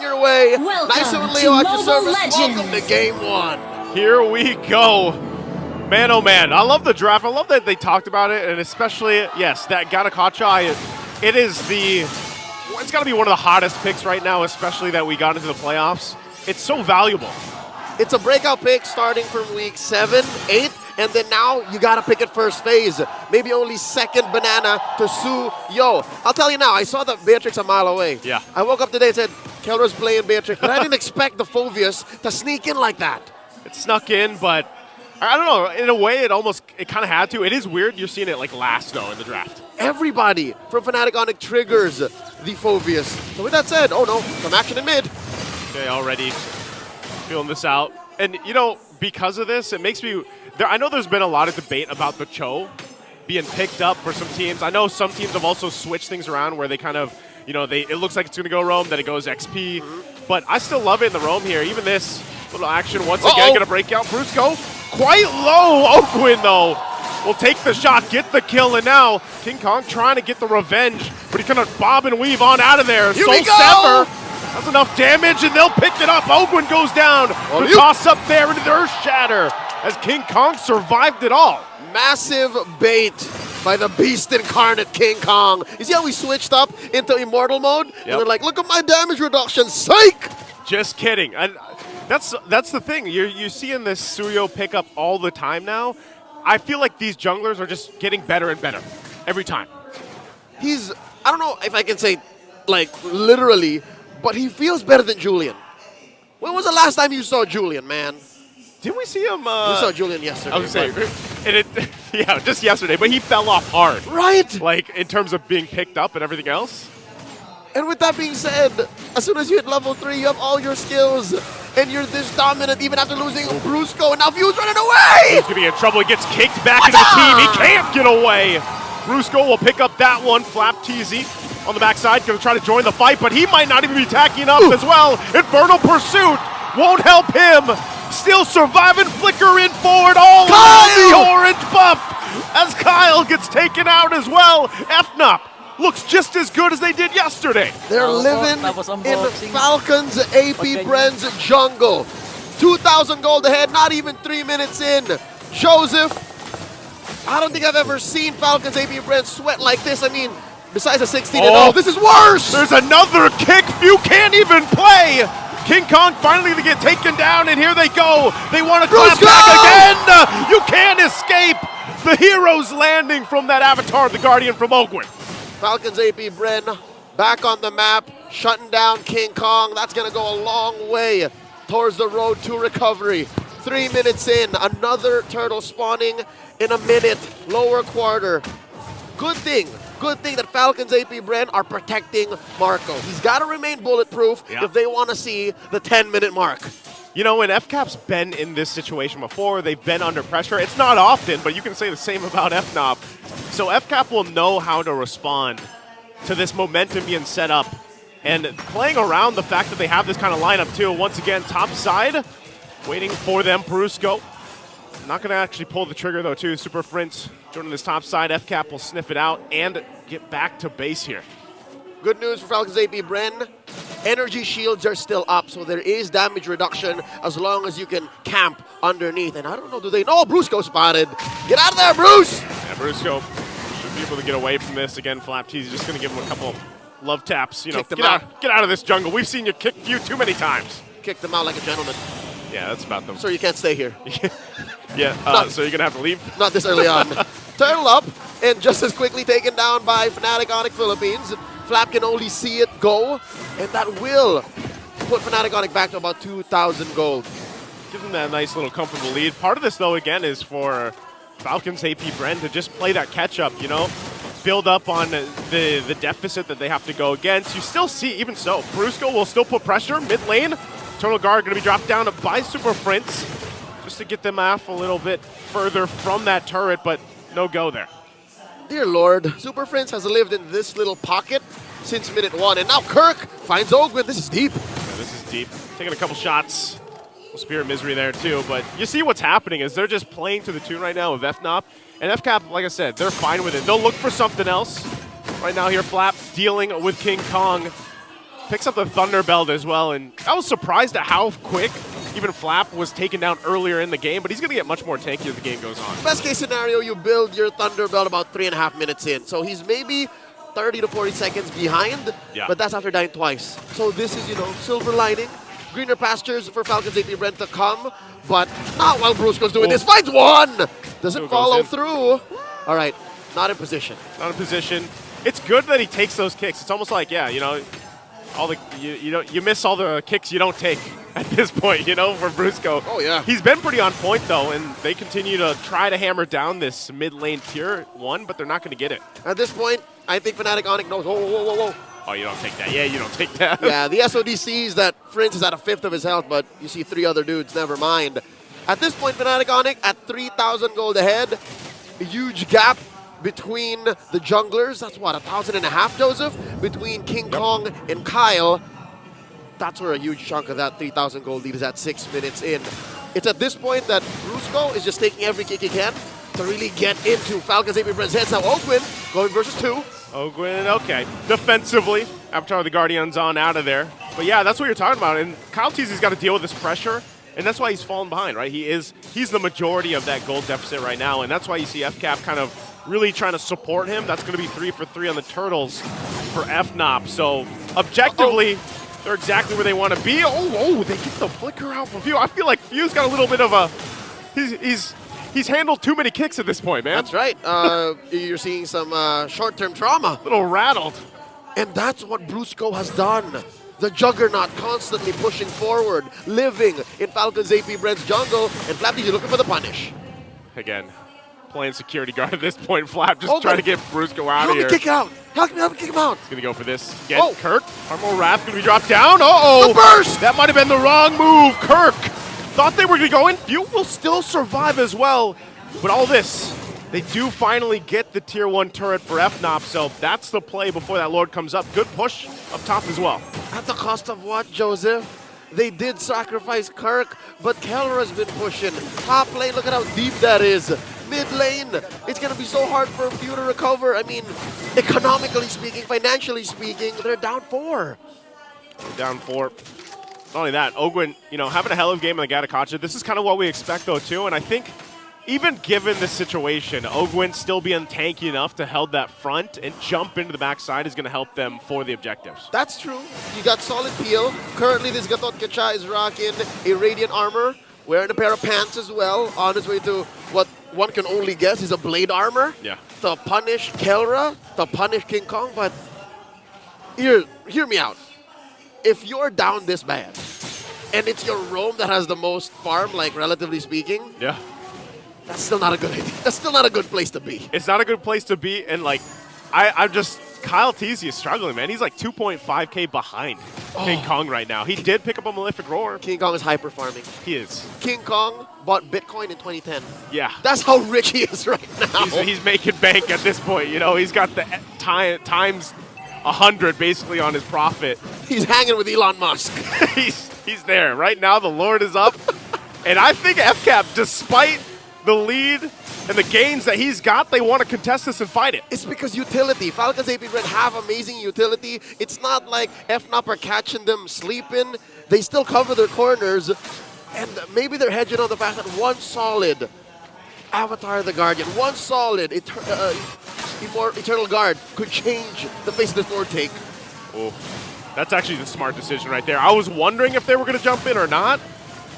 your way. Welcome Nice and to Leo at your Mobile service. Legends. Welcome to game one. Here we go. Man, oh man, I love the draft. I love that they talked about it, and especially, yes, that Ganakacha, it is it's got to be one of the hottest picks right now, especially that we got into the playoffs. It's so valuable. It's a breakout pick starting from week 7, 8, and then now you got to pick it first phase. Maybe only second banana to Su Yo. I'll tell you now, I saw the Beatrix a mile away. Yeah. I woke up today and said, Kelra's playing Beatrix, but I didn't expect the pheww to sneak in like that. It snuck in, but I don't know. In a way, it kind of had to. It is weird. You're seeing it like last though in the draft. Everybody from FNATIC ONIC triggers the pheww. So with that said, oh no, some action in mid. Okay, already feeling this out. And, you know, because of this, it makes me... I know there's been a lot of debate about the Cho being picked up for some teams. I know some teams have also switched things around where they kind of, you know, it looks like it's going to go roam, then it goes XP. But I still love it in the roam here. Even this little action, once again, going to break out Brusko. Quite low. Owgwen, though, will take the shot, get the kill, and now King Kong trying to get the revenge, but he's going to bob and weave on out of there. Here Soul we go. Sever. That's enough damage, and they'll pick it up. Owgwen goes down. The toss up there into the Earth Shatter as King Kong survived it all. Massive bait by the beast incarnate King Kong. You see how we switched up into immortal mode? And they're like, look at my damage reduction, psych! Just kidding. And that's the thing. You're seeing this Suyo pick up all the time now. I feel like these junglers are just getting better and better every time. I don't know if I can say, like, literally, but he feels better than Julian. When was the last time you saw Julian, man? Didn't we see him? We saw Julian yesterday. I was saying, yeah, just yesterday, but he fell off hard. Right! Like, in terms of being picked up and everything else. And with that being said, as soon as you hit level 3, you have all your skills, and you're this dominant even after losing Brusko, and now pheww's running away! He's gonna be in trouble. He gets kicked back into the team. He can't get away. Brusko will pick up that one. Flaptzy on the backside, gonna try to join the fight, but he might not even be tacking up as well. Infernal Pursuit won't help him. Still surviving, flickering forward all around the orange buff as Kyle gets taken out as well. FNAP looks just as good as they did yesterday. They're living in Falcon's AP Bren's jungle. 2,000 gold ahead, not even 3 minutes in. Joseph, I don't think I've ever seen Falcon's AP Bren sweat like this. I mean, besides a 16-0, this is worse! There's another kick. Pheww can't even play. King Kong finally to get taken down, and here they go. They want to clap back again. You can't escape the hero's landing from that avatar, the Guardian from Owgwen. Falcon's AP Bren back on the map, shutting down King Kong. That's going to go a long way towards the road to recovery. 3 minutes in, another turtle spawning in a minute, lower quarter. Good thing that Falcon's AP Bren are protecting Marco. He's got to remain bulletproof if they want to see the 10-minute mark. You know, and FCAP's been in this situation before. They've been under pressure. It's not often, but you can say the same about FNOP. So FCAP will know how to respond to this momentum being set up. And playing around the fact that they have this kind of lineup too. Once again, top side, waiting for them, Brusko. Not going to actually pull the trigger though too. Super Frince joining this top side. FCAP will sniff it out and get back to base here. Good news for Falcon's AP Bren. Energy shields are still up, so there is damage reduction as long as you can camp underneath. And I don't know, do they know? Brusko spotted. Get out of there, Bruce! Yeah, Brusko should be able to get away from this. Again, Flaptzy just going to give him a couple love taps. You know, get out of this jungle. We've seen you kick pheww too many times. Kick them out like a gentleman. Yeah, that's about them. Sir, you can't stay here. Yeah, so you're going to have to leave? Not this early on. Turtle up, and just as quickly taken down by FNATIC ONIC Philippines. Flap can only see it go, and that will put FNATIC ONIC back to about 2,000 gold. Give them that nice little comfortable lead. Part of this, though, again, is for Falcon's AP Bren to just play that catch-up, you know? Build up on the deficit that they have to go against. You still see, even so, Brusko will still put pressure mid-lane. Eternal Guard going to be dropped down by Super Frince just to get them off a little bit further from that turret, but no go there. Dear Lord, Super Frince has lived in this little pocket since minute 1, and now Kirk finds Owgwen. This is deep. Yeah, this is deep. Taking a couple shots. Spirit Misery there too, but you see what's happening is they're just playing to the tune right now of FNOP, and FCAP, like I said, they're fine with it. They'll look for something else. Right now here, Flap dealing with King Kong. Picks up the Thunderbelt as well, and I was surprised at how quick even Flap was taken down earlier in the game, but he's going to get much more tanky as the game goes on. Best case scenario, you build your Thunderbelt about 3.5 minutes in. So he's maybe 30 to 40 seconds behind, but that's after dying twice. So this is, you know, silver lining. Greener pastures for Falcon's AP BREN to come, but not while Brusko's doing this. Finds one! Doesn't follow through. All right, not in position. Not in position. It's good that he takes those kicks. It's almost like, yeah, you know, all the you miss all the kicks you don't take at this point, you know, for Brusko. Oh, yeah. He's been pretty on point, though, and they continue to try to hammer down this mid-lane tier 1, but they're not going to get it. At this point, I think FNATIC ONIC knows, whoa, whoa, whoa, whoa. Oh, you don't take that. Yeah, you don't take that. Yeah, the SOD sees that Frince is at 1/5 of his health, but you see 3 other dudes, never mind. At this point, FNATIC ONIC at 3,000 gold ahead. A huge gap between the junglers. That's what, 1,500, Joseph? Between King Kong and Kyle. That's where a huge chunk of that 3,000 gold lead is at 6 minutes in. It's at this point that Brusko is just taking every kick he can to really get into Falcon's AP BREN's heads. Now owgwen going versus 2. owgwen, okay. Defensively, Avatar the Guardian's on out of there. But yeah, that's what you're talking about. And kyletz got to deal with this pressure, and that's why he's fallen behind, right? He's the majority of that gold deficit right now, and that's why you see FCAP kind of really trying to support him. That's going to be 3 for 3 on the Turtles for FNOP. So objectively, they're exactly where they want to be. Oh, they get the flicker out from pheww. I feel like pheww's got a little bit of a, he's handled too many kicks at this point, man. That's right. You're seeing some short-term trauma. A little rattled. And that's what Brusko has done. The Juggernaut constantly pushing forward, living in Falcon's AP BREN's jungle, and flaptzy looking for the punish. Again, playing security guard at this point. Flap just trying to get Brusko out of here. Help me kick out. Help me kick him out. He's going to go for this. Get Kirk. Armor Wrath going to be dropped down. The burst! That might have been the wrong move. Kirk thought they were going to go in. pheww will still survive as well. But all this, they do finally get the tier 1 turret for FNOP, so that's the play before that Lord comes up. Good push up top as well. At the cost of what, Joseph? They did sacrifice Kirk, but kelra's been pushing. Top lane, look at how deep that is. Mid lane, it's going to be so hard for pheww to recover. I mean, economically speaking, financially speaking, they're down 4. Down 4. Not only that, owgwen, you know, having a hell of a game in the Gatakacha. This is kind of what we expect, though, too, and I think even given the situation, owgwen still being tanky enough to hold that front and jump into the backside is going to help them for the objectives. That's true. You got solid peel. Currently, this Gatot Kacha is rocking a Radiant armor, wearing a pair of pants as well, on his way to what one can only guess is a blade armor. Yeah. To punish Kelra, to punish King Kong, but hear me out. If you're down this bad, and it's your roam that has the most farm, like relatively speaking, yeah, that's still not a good idea. That's still not a good place to be. It's not a good place to be, and like, I'm just, kyletz is struggling, man. He's like 2.5K behind King Kong right now. He did pick up a Malefic Roar. King Kong is hyper farming. He is. King Kong bought Bitcoin in 2010. Yeah. That's how rich he is right now. He's making bank at this point. You know, he's got the times 100 basically on his profit. He's hanging with Elon Musk. he's there. Right now, the Lord is up. And I think FCAP, despite the lead and the gains that he's got, they want to contest this and fight it. It's because utility. Falcon's AP BREN have amazing utility. It's not like FNOP are catching them sleeping. They still cover their corners. And maybe they're hedging on the fact that one solid Avatar the Guardian, one solid Eternal Guard could change the face of this Lord take. Oh, that's actually the smart decision right there. I was wondering if they were going to jump in or not,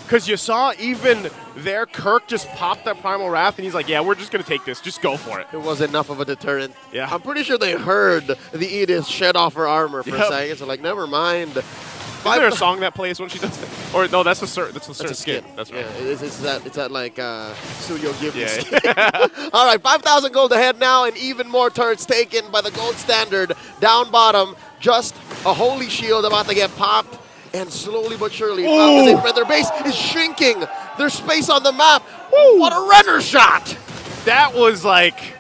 because you saw even there, Kirk just popped that Primal Wrath, and he's like, yeah, we're just going to take this. Just go for it. It was enough of a deterrent. Yeah. I'm pretty sure they heard the Edith shed off her armor for a second, so like, never mind. Is there a song that plays when she does that? Or no, that's a certain skin. That's right. Yeah, it's that like Studio Ghibli skin. Yeah. All right, 5,000 gold ahead now, and even more turrets taken by the gold standard. Down bottom, just a holy shield about to get popped, and slowly but surely, their base is shrinking. There's space on the map. Woo, what a Renner shot! That was like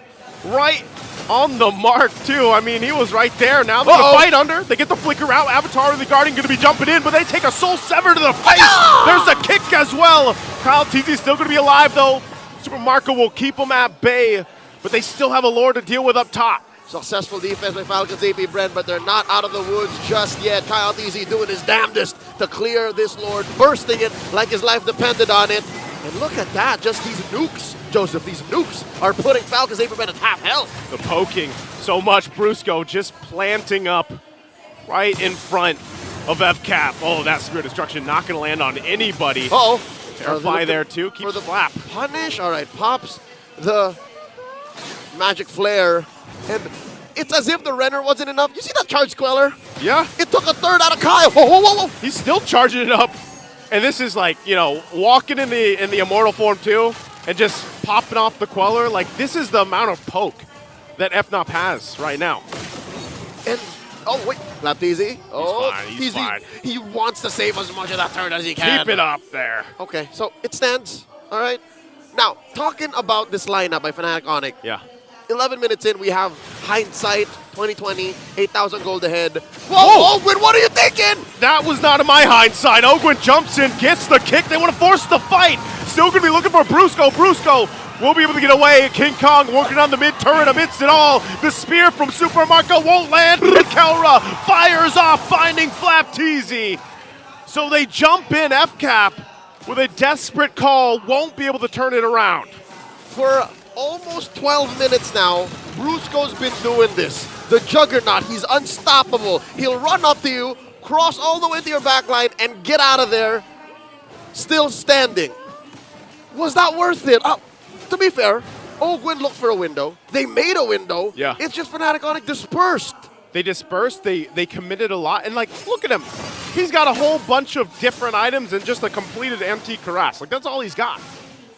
right on the mark, too. I mean, he was right there. Now they're going to fight under. They get the flicker out. Avatar and the Guardian going to be jumping in, but they take a Soul Sever to the face. There's the kick as well. kyletz still going to be alive, though. Super Marco will keep him at bay, but they still have a Lord to deal with up top. Successful defense by Falcon's AP BREN, but they're not out of the woods just yet. kyletz doing his damnedest to clear this Lord, bursting it like his life depended on it. And look at that, just these nukes, Joseph, these nukes are putting Falcon's AP BREN at half health. The poking so much. Brusko just planting up right in front of FCAP. Oh, that Spear Destruction not going to land on anybody. Uh-oh. Terrify there too. Keeps for the flap. Punish. All right, pops the magic flare. And it's as if the Renner wasn't enough. You see that charge queller? Yeah. It took a third out of Kyle. Whoa, whoa, whoa, whoa. He's still charging it up. And this is like, you know, walking in the immortal form too and just popping off the queller. Like, this is the amount of poke that FNOP has right now. And, oh, wait, flaptzy. Oh, he's fine. He wants to save as much of that turn as he can. Keep it up there. Okay, so it stands. All right. Now, talking about this lineup by FNATIC ONIC. Yeah. 11 minutes in, we have hindsight, 2020, 8,000 gold ahead. Whoa, owgwen, what are you thinking? That was not in my hindsight. owgwen jumps in, gets the kick. They want to force the fight. Still going to be looking for Brusko. Brusko will be able to get away. King Kong working on the mid turret amidst it all. The spear from Super Marco won't land. And kelra fires off, finding flaptzy. So they jump in. FCAP with a desperate call won't be able to turn it around. For almost 12 minutes now, Brusko's been doing this. The Juggernaut, he's unstoppable. He'll run up to you, cross all the way to your back line, and get out of there still standing. Was that worth it? To be fair, owgwen looked for a window. They made a window. Yeah. It's just FNATIC ONIC dispersed. They dispersed, they committed a lot, and like, look at him. He's got a whole bunch of different items and just a completed empty cuirass. Like, that's all he's got.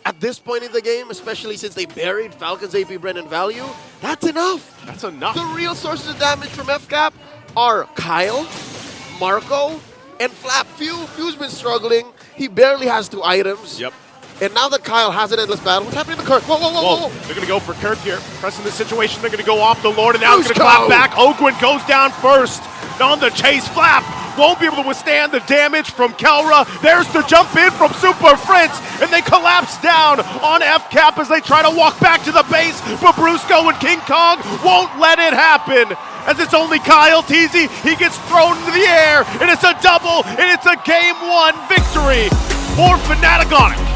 At this point in the game, especially since they buried Falcon's AP BREN in value, that's enough. That's enough. The real sources of damage from FCAP are Kyle, Marco, and Flap. Phew's been struggling. He barely has 2 items. Yep. And now that Kyle has an endless battle, what's happening to Kirk? Whoa, whoa, whoa, whoa. They're going to go for Kirk here. Pressing the situation, they're going to go off the Lord, and now it's going to Brusko. clap back. owgwen goes down first. On the chase, Flap won't be able to withstand the damage from kelra. There's the jump in from Super Frince, and they collapse down on FCAP as they try to walk back to the base, but Brusko and King Kong won't let it happen. As it's only kyletz, he gets thrown into the air, and it's a double, and it's a game 1 victory for FNATIC ONIC.